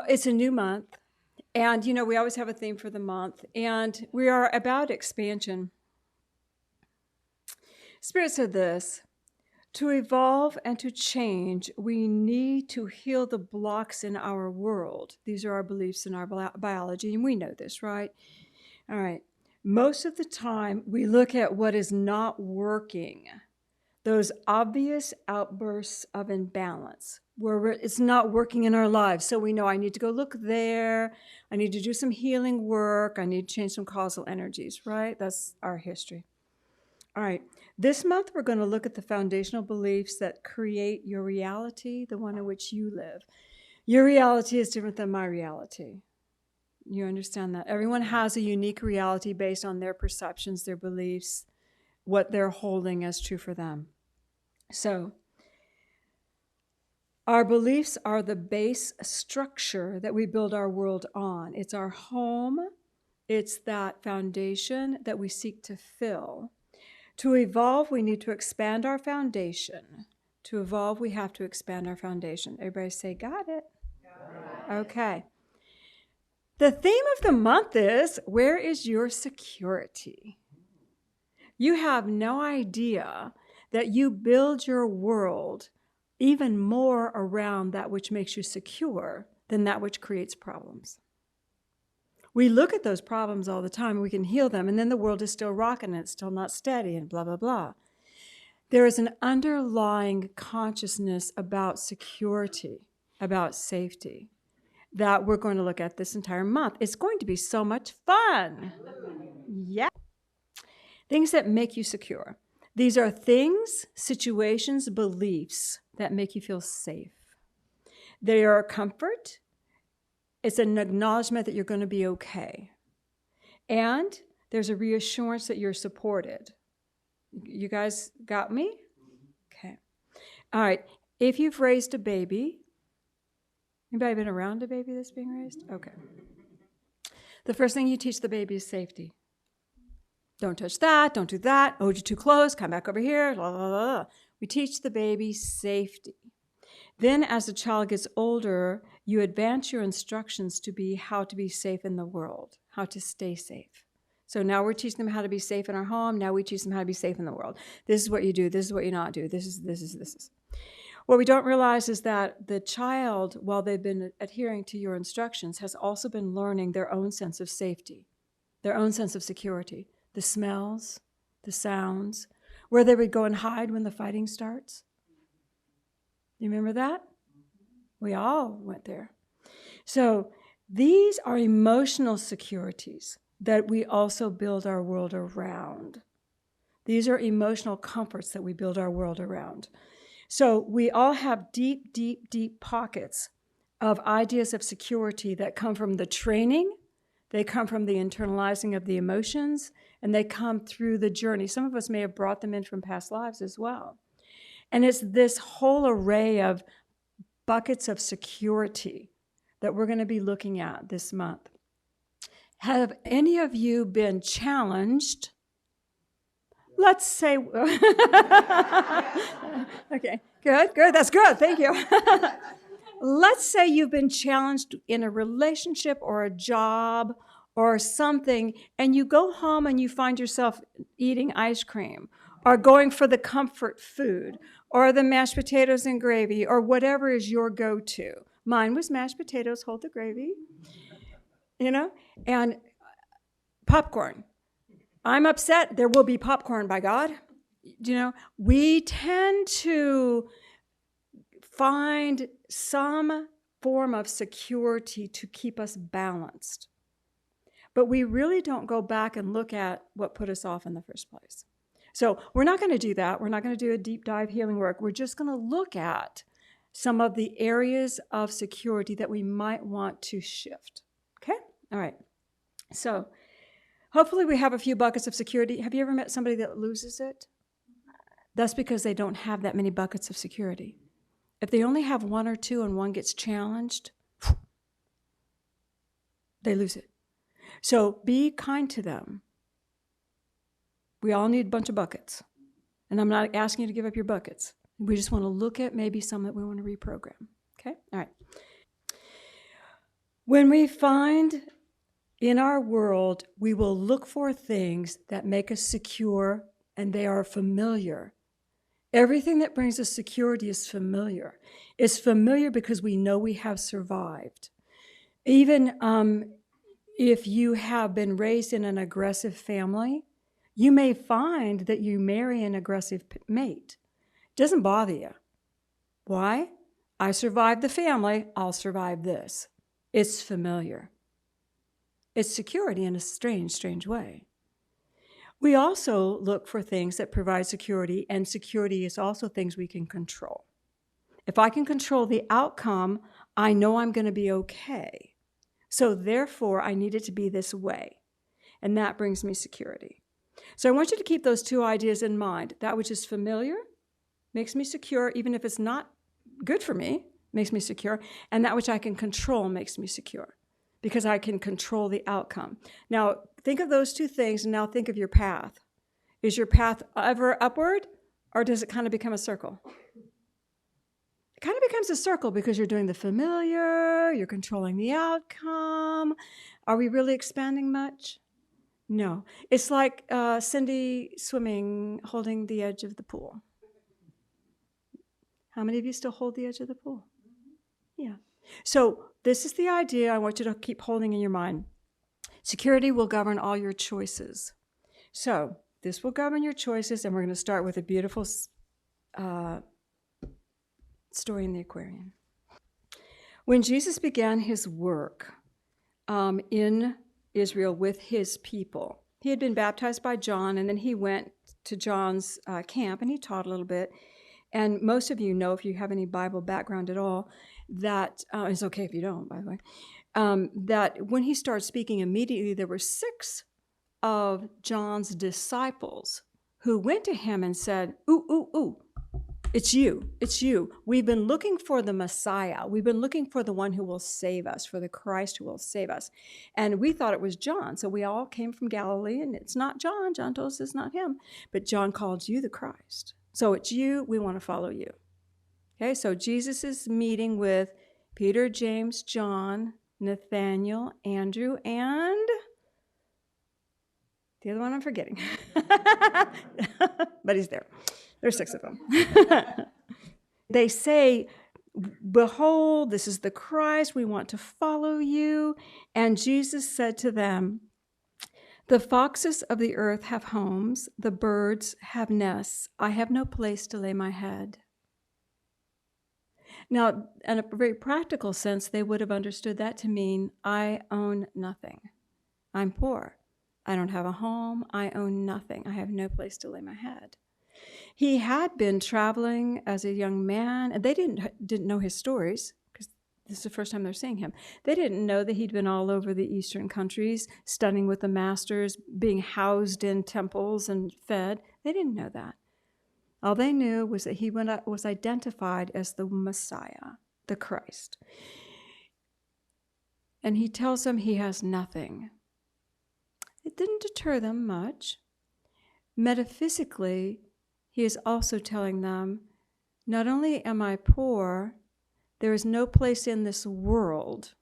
It's a new month. And, we always have a theme for the month. And we are about expansion. Spirit said this: to evolve and to change, we need to heal the blocks in our world. These are our beliefs in our biology, and we know this, right? All right. Most of the time, we look at what is not working, those obvious outbursts of imbalance where it's not working in our lives. So we know I need to go look there. I need to do some healing work. I need to change some causal energies, right? That's our history. All right. This month, we're going to look at the foundational beliefs that create your reality, the one in which you live. Your reality is different than my reality. You understand that? Everyone has a unique reality based on their perceptions, their beliefs, what they're holding as true for them. So, our beliefs are the base structure that we build our world on. It's our home. It's that foundation that we seek to fill. To evolve, we need to expand our foundation. To evolve, we have to expand our foundation. Everybody say, got it? Got it. Okay. The theme of the month is, where is your security? You have no idea that you build your world even more around that which makes you secure than that which creates problems. We look at those problems all the time, and we can heal them, and then the world is still rocking, and it's still not steady, and blah, blah, blah. There is an underlying consciousness about security, about safety, that we're going to look at this entire month. It's going to be so much fun. Yeah. Things that make you secure. These are things, situations, beliefs that make you feel safe. They are a comfort. It's an acknowledgement that you're going to be okay. And there's a reassurance that you're supported. You guys got me? Okay. All right. If you've raised a baby, anybody been around a baby that's being raised? Okay. The first thing you teach the baby is safety. Don't touch that. Don't do that. Oh, you're too close. Come back over here. Blah, blah, blah. We teach the baby safety. Then as the child gets older, you advance your instructions to be how to be safe in the world, how to stay safe. So now we're teaching them how to be safe in our home. Now we teach them how to be safe in the world. This is what you do. This is what you not do. This is. What we don't realize is that the child, while they've been adhering to your instructions, has also been learning their own sense of safety, their own sense of security, the smells, the sounds, where they would go and hide when the fighting starts. You remember that? We all went there. So these are emotional securities that we also build our world around. These are emotional comforts that we build our world around. So we all have deep, deep, deep pockets of ideas of security that come from the training, they come from the internalizing of the emotions, and they come through the journey. Some of us may have brought them in from past lives as well. And it's this whole array of buckets of security that we're going to be looking at this month. Have any of you been challenged? Let's say, okay, good, that's good, thank you. Let's say you've been challenged in a relationship or a job or something, and you go home and you find yourself eating ice cream or going for the comfort food or the mashed potatoes and gravy or whatever is your go-to. Mine was mashed potatoes, hold the gravy, and popcorn. I'm upset, there will be popcorn, by God. We tend to find some form of security to keep us balanced. But we really don't go back and look at what put us off in the first place. So we're not going to do that. We're not going to do a deep dive healing work. We're just going to look at some of the areas of security that we might want to shift. Okay? All right. So hopefully we have a few buckets of security. Have you ever met somebody that loses it? That's because they don't have that many buckets of security. If they only have one or two and one gets challenged, they lose it. So be kind to them. We all need a bunch of buckets. And I'm not asking you to give up your buckets. We just want to look at maybe some that we want to reprogram. Okay? All right. When we find in our world, we will look for things that make us secure, and they are familiar. Everything that brings us security is familiar. It's familiar because we know we have survived. Even if you have been raised in an aggressive family, you may find that you marry an aggressive mate. It doesn't bother you. Why? I survived the family, I'll survive this. It's familiar. It's security in a strange, strange way. We also look for things that provide security, and security is also things we can control. If I can control the outcome, I know I'm going to be okay. So therefore, I need it to be this way. And that brings me security. So I want you to keep those two ideas in mind. That which is familiar makes me secure, even if it's not good for me, makes me secure. And that which I can control makes me secure, because I can control the outcome. Now, think of those two things, and now think of your path. Is your path ever upward, or does it kind of become a circle? It kind of becomes a circle because you're doing the familiar, you're controlling the outcome. Are we really expanding much? No. It's like Cindy swimming, holding the edge of the pool. How many of you still hold the edge of the pool? Yeah. So this is the idea I want you to keep holding in your mind. Security will govern all your choices. So this will govern your choices, and we're going to start with a beautiful story in the aquarium. When Jesus began his work in Israel with his people, he had been baptized by John, and then he went to John's camp, and he taught a little bit. And most of you know, if you have any Bible background at all, that it's okay if you don't, by the way, that when he started speaking, immediately there were 6 of John's disciples who went to him and said, ooh, it's you. We've been looking for the Messiah. We've been looking for the one who will save us, for the Christ who will save us. And we thought it was John. So we all came from Galilee, and it's not John. John told us it's not him. But John called you the Christ. So it's you. We want to follow you. Okay, so Jesus is meeting with Peter, James, John, Nathaniel, Andrew, and the other one I'm forgetting. But he's there. There's 6 of them. They say, behold, this is the Christ. We want to follow you. And Jesus said to them, the foxes of the earth have homes. The birds have nests. I have no place to lay my head. Now, in a very practical sense, they would have understood that to mean, I own nothing. I'm poor. I don't have a home. I own nothing. I have no place to lay my head. He had been traveling as a young man, and they didn't know his stories, because this is the first time they're seeing him. They didn't know that he'd been all over the Eastern countries, studying with the masters, being housed in temples and fed. They didn't know that. All they knew was that he was identified as the Messiah, the Christ. And he tells them he has nothing. It didn't deter them much. Metaphysically, he is also telling them, not only am I poor, there is no place in this world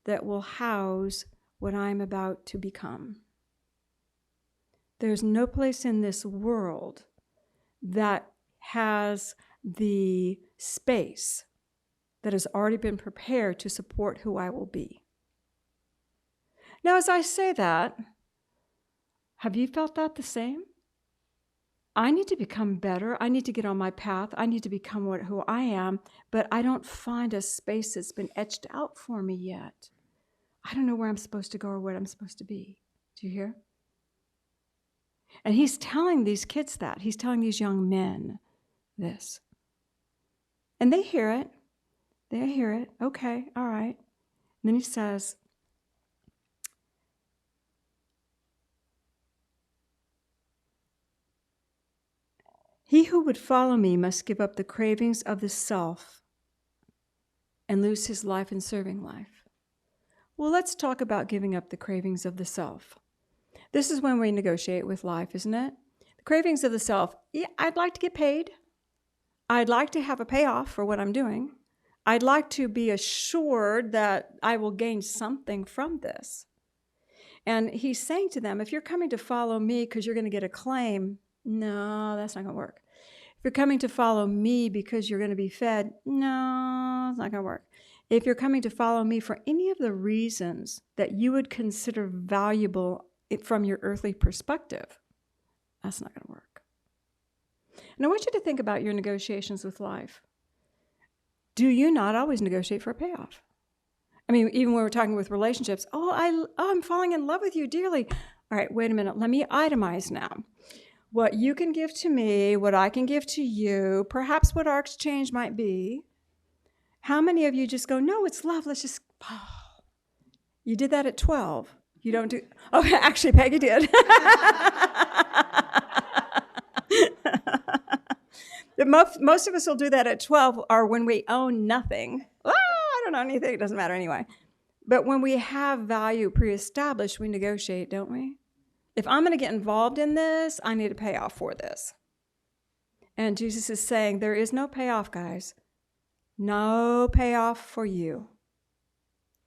that will house what I'm about to become. There's no place in this world that has the space that has already been prepared to support who I will be. Now, as I say that, have you felt that the same? I need to become better. I need to get on my path. I need to become who I am, but I don't find a space that's been etched out for me yet. I don't know where I'm supposed to go or what I'm supposed to be. Do you hear? And he's telling these kids that. He's telling these young men this. And they hear it. They hear it. Okay, all right. And then he says, he who would follow me must give up the cravings of the self and lose his life in serving life. Well, let's talk about giving up the cravings of the self. This is when we negotiate with life, isn't it? The cravings of the self. Yeah, I'd like to get paid. I'd like to have a payoff for what I'm doing. I'd like to be assured that I will gain something from this. And he's saying to them, if you're coming to follow me because you're going to get a claim, no, that's not going to work. If you're coming to follow me because you're going to be fed, no, it's not going to work. If you're coming to follow me for any of the reasons that you would consider valuable from your earthly perspective, that's not going to work. And I want you to think about your negotiations with life. Do you not always negotiate for a payoff? I mean, even when we're talking with relationships, I'm falling in love with you dearly. All right, wait a minute. Let me itemize now. What you can give to me, what I can give to you, perhaps what our exchange might be. How many of you just go, no, it's love. Let's just, you did that at 12. You don't do, oh, actually, Peggy did. Most of us will do that at 12 or when we own nothing. I don't own anything. It doesn't matter anyway. But when we have value pre-established, we negotiate, don't we? If I'm going to get involved in this, I need a payoff for this. And Jesus is saying there is no payoff, guys. No payoff for you.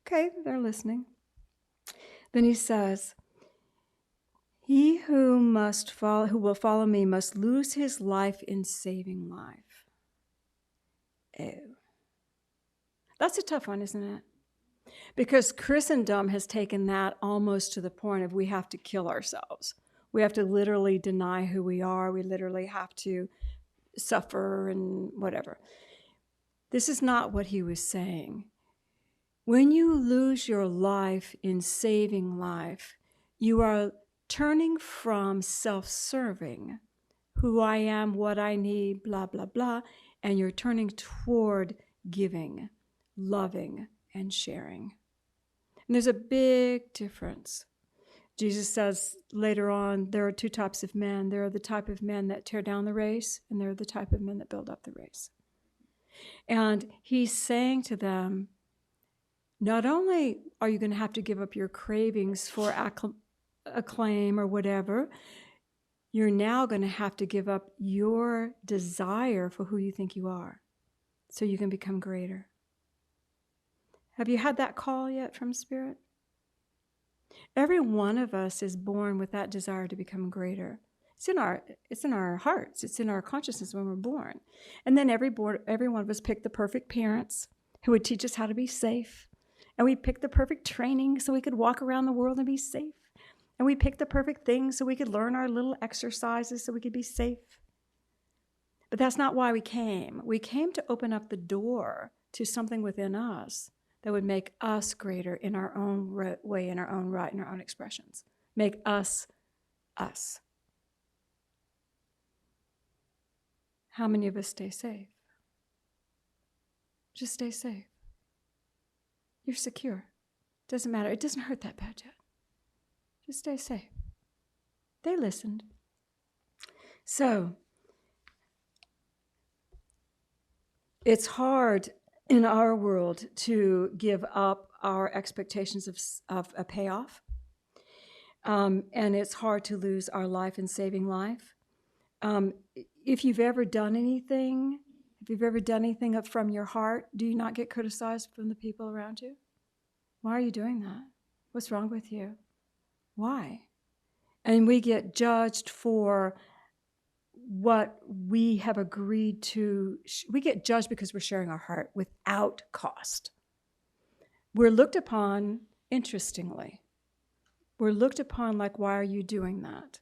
Okay, they're listening. Then he says, he who will follow me must lose his life in saving life. Oh. That's a tough one, isn't it? Because Christendom has taken that almost to the point of we have to kill ourselves. We have to literally deny who we are. We literally have to suffer and whatever. This is not what he was saying. When you lose your life in saving life, you are turning from self-serving, who I am, what I need, blah, blah, blah, and you're turning toward giving, loving, and sharing. And there's a big difference. Jesus says later on, there are two types of men. There are the type of men that tear down the race, and there are the type of men that build up the race. And he's saying to them, not only are you going to have to give up your cravings for acclaim or whatever, you're now going to have to give up your desire for who you think you are so you can become greater. Have you had that call yet from Spirit? Every one of us is born with that desire to become greater. It's in our hearts. It's in our consciousness when we're born. And then every one of us picked the perfect parents who would teach us how to be safe. And we picked the perfect training so we could walk around the world and be safe. And we picked the perfect things so we could learn our little exercises so we could be safe. But that's not why we came. We came to open up the door to something within us that would make us greater in our own way, in our own right, in our own expressions. Make us, us. How many of us stay safe? Just stay safe. You're secure. Doesn't matter. It doesn't hurt that bad yet. Just stay safe. They listened. So, it's hard in our world to give up our expectations of a payoff. And it's hard to lose our life in saving life. If you've ever done anything, up from your heart, do you not get criticized from the people around you? Why are you doing that? What's wrong with you? Why? And we get judged for what we have agreed to. We get judged because we're sharing our heart without cost. We're looked upon, interestingly, like, why are you doing that?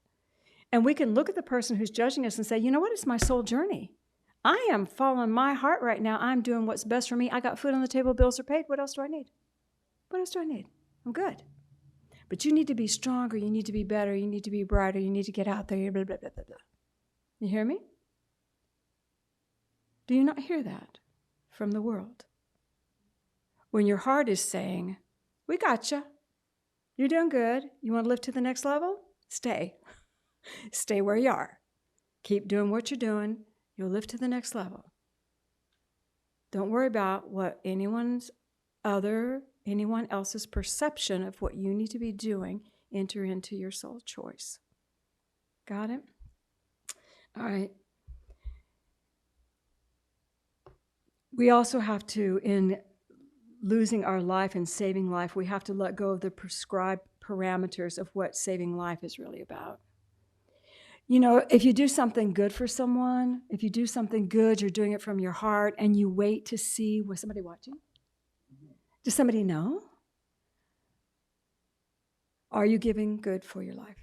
And we can look at the person who's judging us and say, you know what? It's my soul journey. I am following my heart right now. I'm doing what's best for me. I got food on the table, bills are paid. What else do I need? I'm good. But you need to be stronger. You need to be better. You need to be brighter. You need to get out there. Blah, blah, blah, blah, blah. You hear me? Do you not hear that from the world? When your heart is saying, we got you. You're doing good. You want to live to the next level? Stay. Stay where you are. Keep doing what you're doing. You'll live to the next level. Don't worry about what anyone else's perception of what you need to be doing. Enter into your soul choice. Got it? All right. We also have to, in losing our life and saving life, we have to let go of the prescribed parameters of what saving life is really about. You know, if you do something good for someone, if you do something good, you're doing it from your heart, and you wait to see, was somebody watching? Does somebody know? Are you giving good for your life?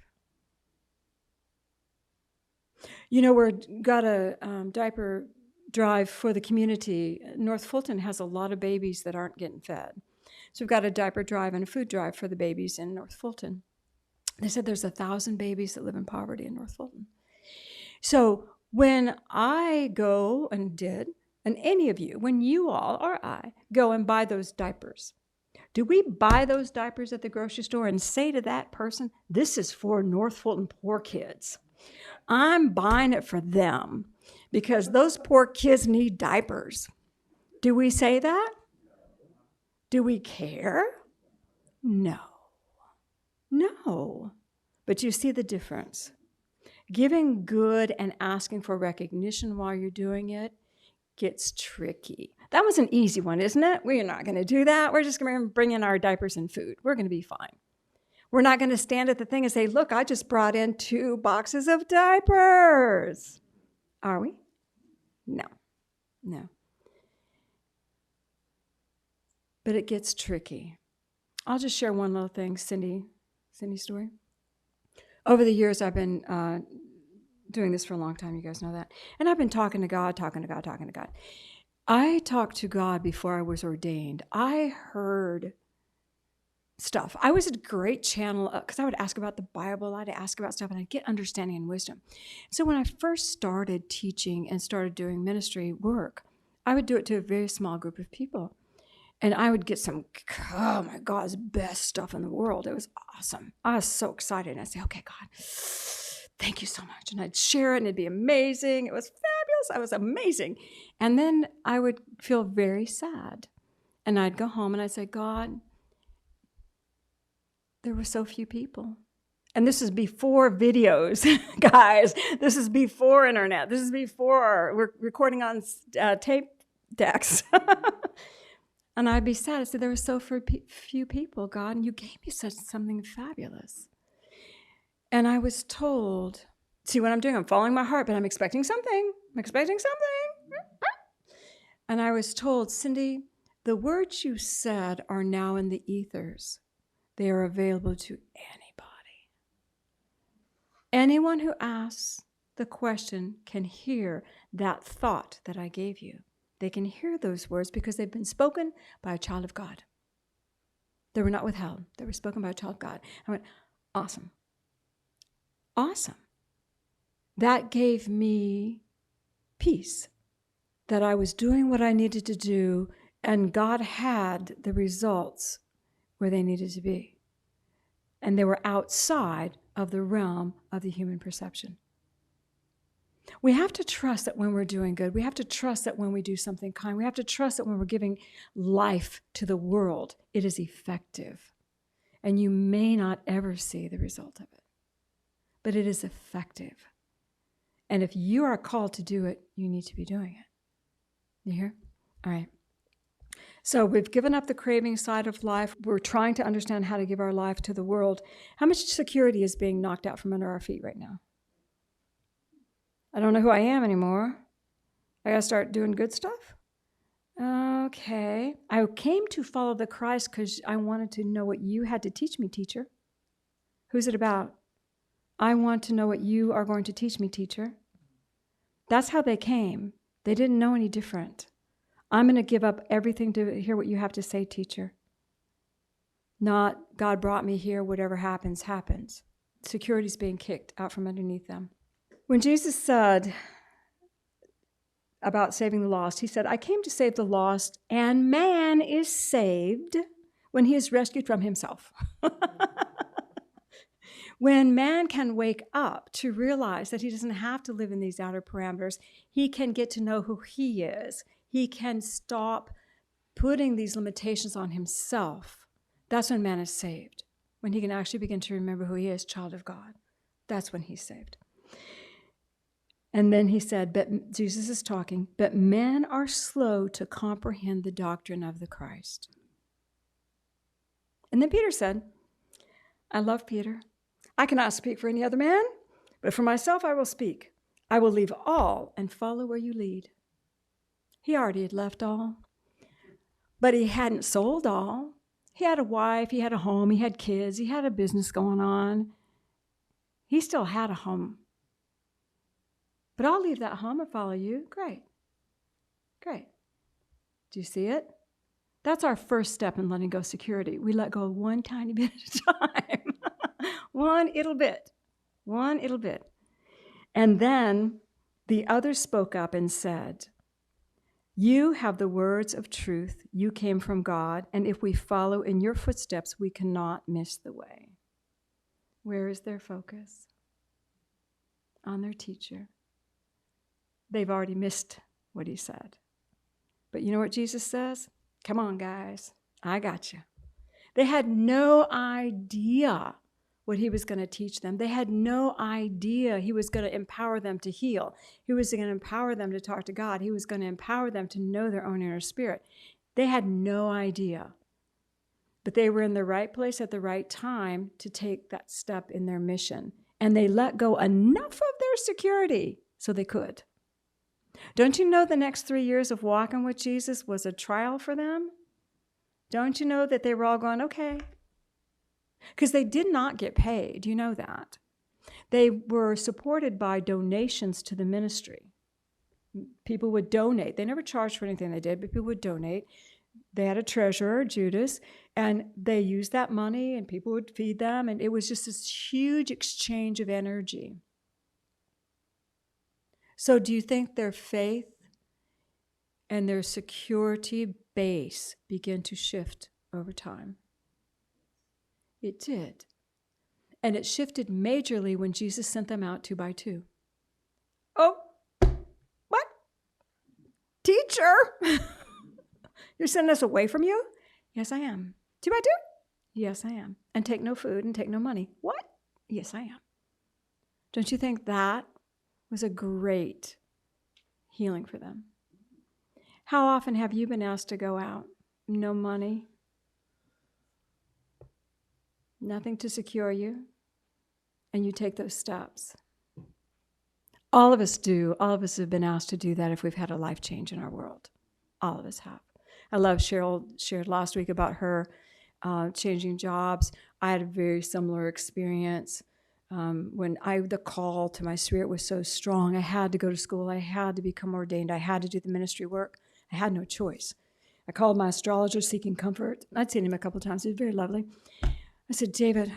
You know, we've got a diaper drive for the community. North Fulton has a lot of babies that aren't getting fed. So we've got a diaper drive and a food drive for the babies in North Fulton. They said there's 1,000 babies that live in poverty in North Fulton. So when I go and did, and any of you, when you all or I go and buy those diapers, do we buy those diapers at the grocery store and say to that person, this is for North Fulton poor kids? I'm buying it for them because those poor kids need diapers. Do we say that? Do we care? No. No. But you see the difference. Giving good and asking for recognition while you're doing it gets tricky. That was an easy one, isn't it? We're not going to do that. We're just going to bring in our diapers and food. We're going to be fine. We're not going to stand at the thing and say, look, I just brought in 2 boxes of diapers. Are we? No. No. But it gets tricky. I'll just share one little thing, Cindy's story. Over the years, I've been doing this for a long time. You guys know that. And I've been talking to God. I talked to God before I was ordained. I heard stuff. I was a great channel because I would ask about the Bible. I'd ask about stuff and I'd get understanding and wisdom. So when I first started teaching and started doing ministry work, I would do it to a very small group of people. And I would get some, oh my God, best stuff in the world. It was awesome. I was so excited. And I'd say, okay, God, thank you so much. And I'd share it and it'd be amazing. It was fabulous. I was amazing. And then I would feel very sad. And I'd go home and I'd say, God, there were so few people. And this is before videos, guys. This is before internet. This is before we're recording on tape decks. And I'd be sad. I said, there were so few people, God, and you gave me something fabulous. And I was told, see what I'm doing? I'm following my heart, but I'm expecting something. And I was told, Cindy, the words you said are now in the ethers. They are available to anybody. Anyone who asks the question can hear that thought that I gave you. They can hear those words because they've been spoken by a child of God. They were not withheld. They were spoken by a child of God. I went, awesome. Awesome. That gave me peace, that I was doing what I needed to do, and God had the results where they needed to be. And they were outside of the realm of the human perception. We have to trust that when we're doing good, we have to trust that when we do something kind, we have to trust that when we're giving life to the world, it is effective. And you may not ever see the result of it, but it is effective. And if you are called to do it, you need to be doing it. You hear? All right. So we've given up the craving side of life. We're trying to understand how to give our life to the world. How much security is being knocked out from under our feet right now? I don't know who I am anymore. I got to start doing good stuff? Okay. I came to follow the Christ because I wanted to know what you had to teach me, teacher. Who's it about? I want to know what you are going to teach me, teacher. That's how they came. They didn't know any different. I'm going to give up everything to hear what you have to say, teacher. Not, God brought me here, whatever happens, happens. Security's being kicked out from underneath them. When Jesus said about saving the lost, he said, I came to save the lost, and man is saved when he is rescued from himself. When man can wake up to realize that he doesn't have to live in these outer parameters, he can get to know who he is. He can stop putting these limitations on himself. That's when man is saved. When he can actually begin to remember who he is, child of God. That's when he's saved. And then he said, but Jesus is talking, but men are slow to comprehend the doctrine of the Christ. And then Peter said, I love Peter. I cannot speak for any other man, but for myself I will speak. I will leave all and follow where you lead. He already had left all, but he hadn't sold all. He had a wife, he had a home, he had kids, he had a business going on. He still had a home. But I'll leave that home and follow you. Great. Great. Do you see it? That's our first step in letting go security. We let go one tiny bit at a time. One little bit. One little bit. And then the other spoke up and said, you have the words of truth. You came from God, and if we follow in your footsteps, we cannot miss the way. Where is their focus? On their teacher. They've already missed what he said. But you know what Jesus says? Come on, guys. I got you. They had no idea what he was going to teach them. They had no idea he was going to empower them to heal. He was going to empower them to talk to God. He was going to empower them to know their own inner spirit. They had no idea. But they were in the right place at the right time to take that step in their mission. And they let go enough of their security so they could. Don't you know the next 3 years of walking with Jesus was a trial for them? Don't you know that they were all going, okay? Because they did not get paid. You know that. They were supported by donations to the ministry. People would donate. They never charged for anything they did, but people would donate. They had a treasurer, Judas, and they used that money, and people would feed them, and it was just this huge exchange of energy. So do you think their faith and their security base began to shift over time? It did. And it shifted majorly when Jesus sent them out 2 by 2. Oh, what? Teacher, you're sending us away from you? Yes, I am. 2 by 2? Yes, I am. And take no food and take no money. What? Yes, I am. Don't you think that was a great healing for them? How often have you been asked to go out? No money, nothing to secure you, and you take those steps. All of us do. All of us have been asked to do that if we've had a life change in our world. All of us have. I love Cheryl shared last week about her changing jobs. I had a very similar experience. When the call to my spirit was so strong, I had to go to school. I had to become ordained. I had to do the ministry work. I had no choice. I called my astrologer seeking comfort. I'd seen him a couple of times. He was very lovely. I said, David,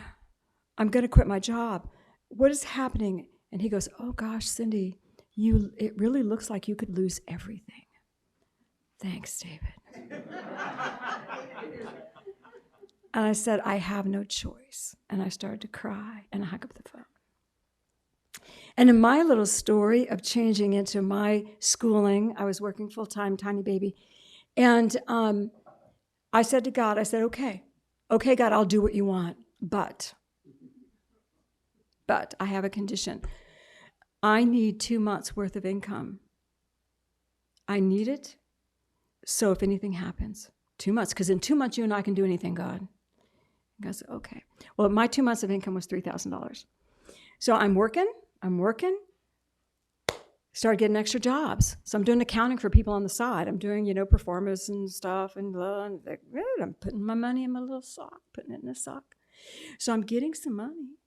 I'm going to quit my job. What is happening? And he goes, oh gosh, Cindy, it really looks like you could lose everything. Thanks, David. And I said, I have no choice. And I started to cry, and I hung up the phone. And in my little story of changing into my schooling, I was working full-time, tiny baby. And I said to God, I said, okay, God, I'll do what you want. But I have a condition. I need 2 months worth of income. I need it. So if anything happens, 2 months, because in 2 months, you and I can do anything, God. I said, okay. Well, my 2 months of income was $3,000. So I'm working, started getting extra jobs. So I'm doing accounting for people on the side. I'm doing, performance and stuff, and I'm putting my money in my little sock, putting it in a sock. So I'm getting some money.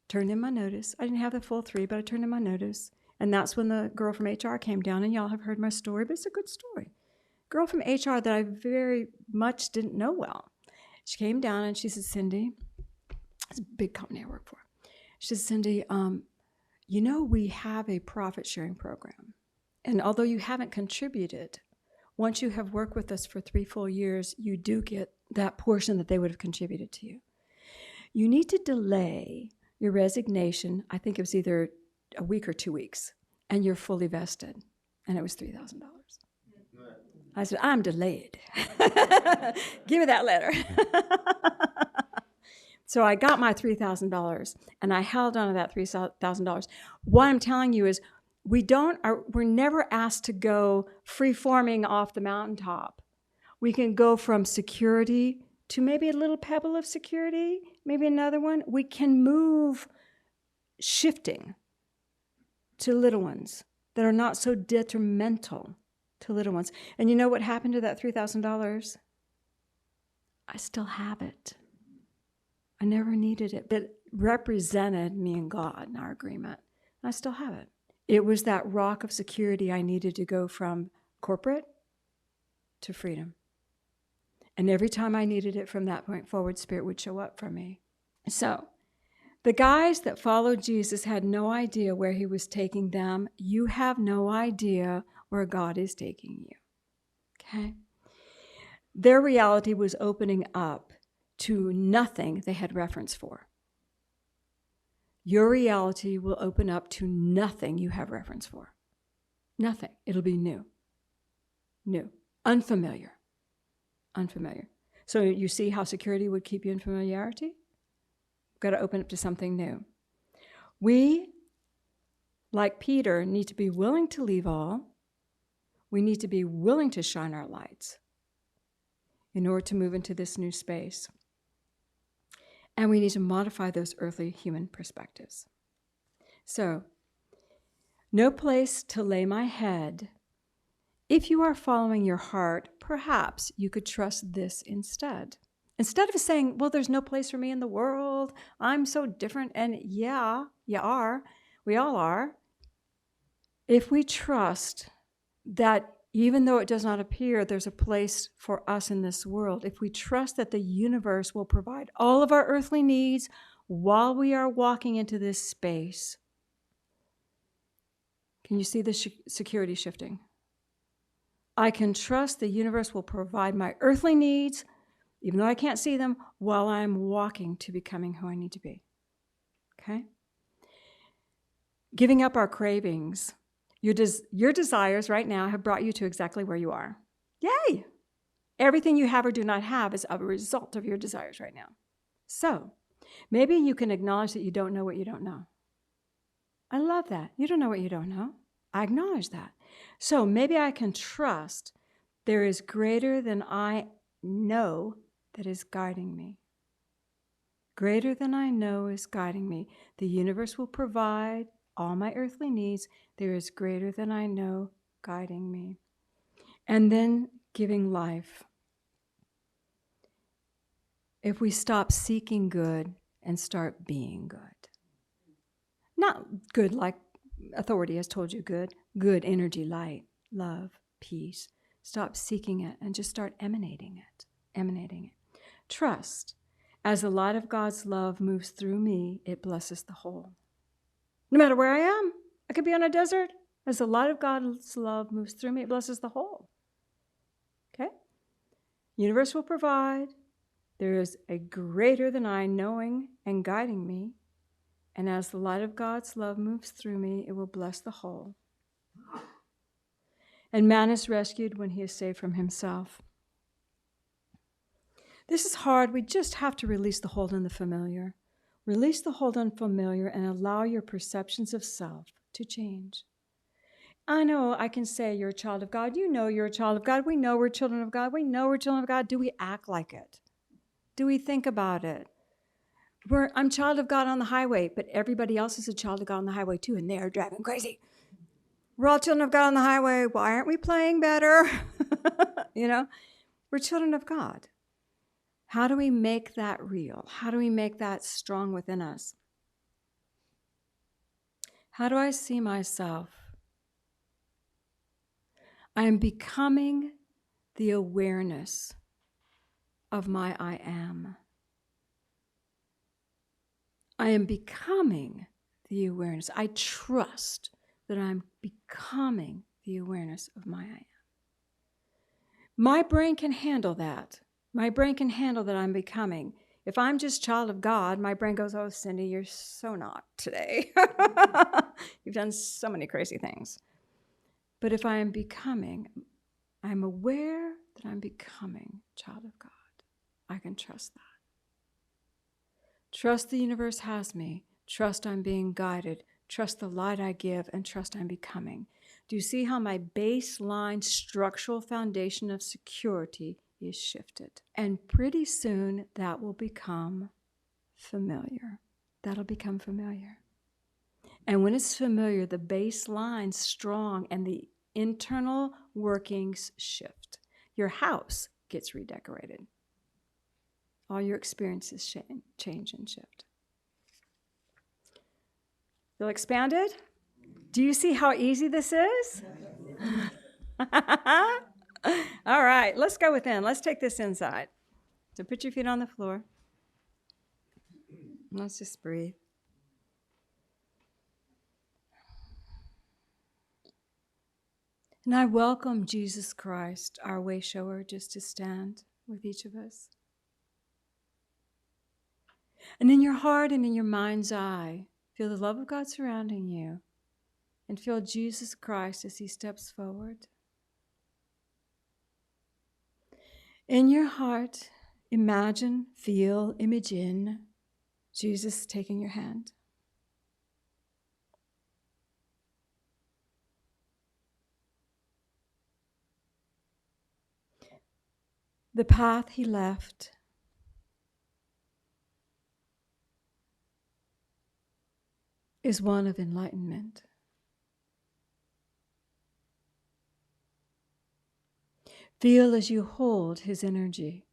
Turned in my notice. I didn't have the full 3, but I turned in my notice. And that's when the girl from HR came down, and y'all have heard my story, but it's a good story. Girl from HR that I very much didn't know well. She came down and she said, Cindy, it's a big company I work for. She said, Cindy, we have a profit sharing program. And although you haven't contributed, once you have worked with us for 3 full years, you do get that portion that they would have contributed to you. You need to delay your resignation. I think it was either a week or 2 weeks, and you're fully vested. And it was $3,000. I said, I'm delayed. Give me that letter. So I got my $3,000 and I held on to that $3,000. What I'm telling you is we're never asked to go free-forming off the mountaintop. We can go from security to maybe a little pebble of security, maybe another one. We can move shifting to little ones that are not so detrimental to little ones. And you know what happened to that $3,000? I still have it. I never needed it. It represented me and God in our agreement. I still have it. It was that rock of security I needed to go from corporate to freedom. And every time I needed it from that point forward, Spirit would show up for me. So the guys that followed Jesus had no idea where he was taking them. You have no idea where God is taking you. Okay? Their reality was opening up to nothing they had reference for. Your reality will open up to nothing you have reference for. Nothing. It'll be new. New. Unfamiliar. Unfamiliar. So you see how security would keep you in familiarity? We've got to open up to something new. We, like Peter, need to be willing to leave all. We need to be willing to shine our lights in order to move into this new space. And we need to modify those earthly human perspectives. So, no place to lay my head. If you are following your heart, perhaps you could trust this instead. Instead of saying, well, there's no place for me in the world, I'm so different, and yeah, you are, we all are. If we trust that even though it does not appear there's a place for us in this world, if we trust that the universe will provide all of our earthly needs while we are walking into this space, can you see the security shifting? I can trust the universe will provide my earthly needs, even though I can't see them, while I'm walking to becoming who I need to be. Okay? Giving up our cravings. Your desires right now have brought you to exactly where you are. Yay! Everything you have or do not have is a result of your desires right now. So, maybe you can acknowledge that you don't know what you don't know. I love that. You don't know what you don't know. I acknowledge that. So maybe I can trust there is greater than I know that is guiding me. Greater than I know is guiding me. The universe will provide all my earthly needs. There is greater than I know guiding me. And then giving life. If we stop seeking good and start being good. Not good like authority has told you good. Good energy, light, love, peace. Stop seeking it and just start emanating it. Emanating it. Trust. As the light of God's love moves through me, it blesses the whole. No matter where I am, I could be on a desert. As the light of God's love moves through me, it blesses the whole. Okay? Universe will provide. There is a greater than I knowing and guiding me. And as the light of God's love moves through me, it will bless the whole. And man is rescued when he is saved from himself. This is hard. We just have to release the hold on the familiar. Release the hold on familiar and allow your perceptions of self to change. I know I can say you're a child of God. You know you're a child of God. We know we're children of God. We know we're children of God. Do we act like it? Do we think about it? I'm child of God on the highway, but everybody else is a child of God on the highway too, and they're driving crazy. We're all children of God on the highway. Why aren't we playing better? We're children of God. How do we make that real? How do we make that strong within us? How do I see myself? I am becoming the awareness of my I am. I am becoming the awareness. I trust that I'm becoming the awareness of my I am. My brain can handle that. My brain can handle that I'm becoming. If I'm just child of God, my brain goes, oh, Cindy, you're so not today. You've done so many crazy things. But if I am becoming, I'm aware that I'm becoming child of God. I can trust that. Trust the universe has me. Trust I'm being guided. Trust the light I give, and trust I'm becoming. Do you see how my baseline structural foundation of security is shifted? And pretty soon that will become familiar. That'll become familiar. And when it's familiar, the baseline's strong and the internal workings shift. Your house gets redecorated. All your experiences change and shift. Feel expanded? Do you see how easy this is? All right, let's go within. Let's take this inside. So put your feet on the floor. Let's just breathe. And I welcome Jesus Christ, our way shower, just to stand with each of us. And in your heart and in your mind's eye, feel the love of God surrounding you and feel Jesus Christ as he steps forward. In your heart, imagine, feel, image in Jesus taking your hand. The path he left is one of enlightenment. Feel as you hold his energy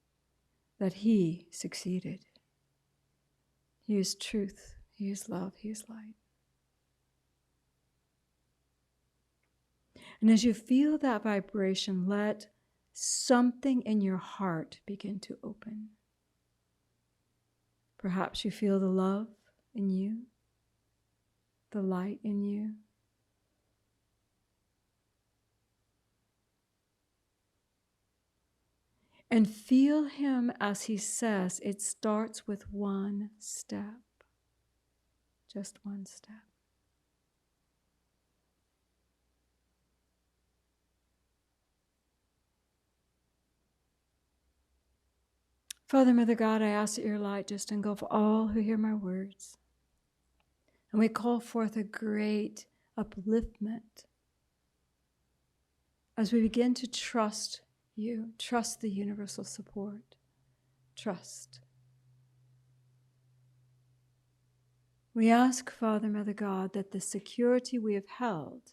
that he succeeded. He is truth, he is love, he is light. And as you feel that vibration, let something in your heart begin to open. Perhaps you feel the love in you, the light in you. And feel him as he says, it starts with one step. Just one step. Father, Mother God, I ask that your light just engulf all who hear my words. And we call forth a great upliftment as we begin to trust you, trust the universal support, trust. We ask, Father, Mother God, that the security we have held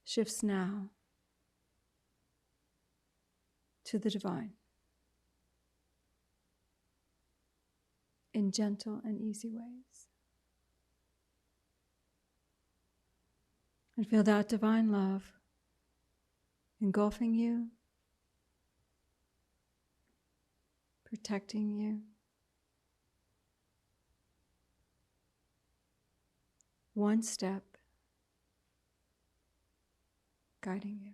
shifts now to the divine in gentle and easy ways. And feel that divine love engulfing you, protecting you, one step guiding you.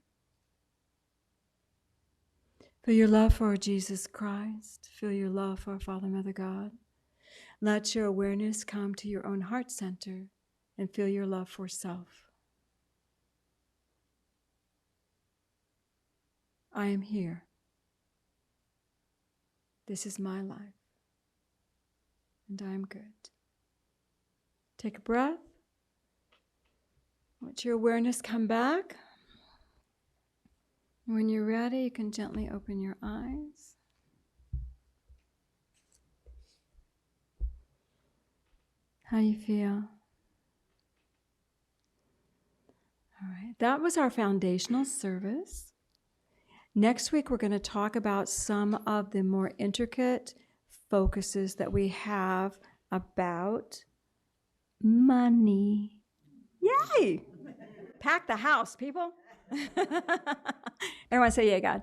Feel your love for Jesus Christ. Feel your love for Father, Mother God. Let your awareness come to your own heart center and feel your love for self. I am here. This is my life. And I am good. Take a breath. Let your awareness come back. When you're ready, you can gently open your eyes. How you feel? All right, that was our foundational service. Next week, we're going to talk about some of the more intricate focuses that we have about money. Yay! Pack the house, people. Everyone say, "Yeah, God."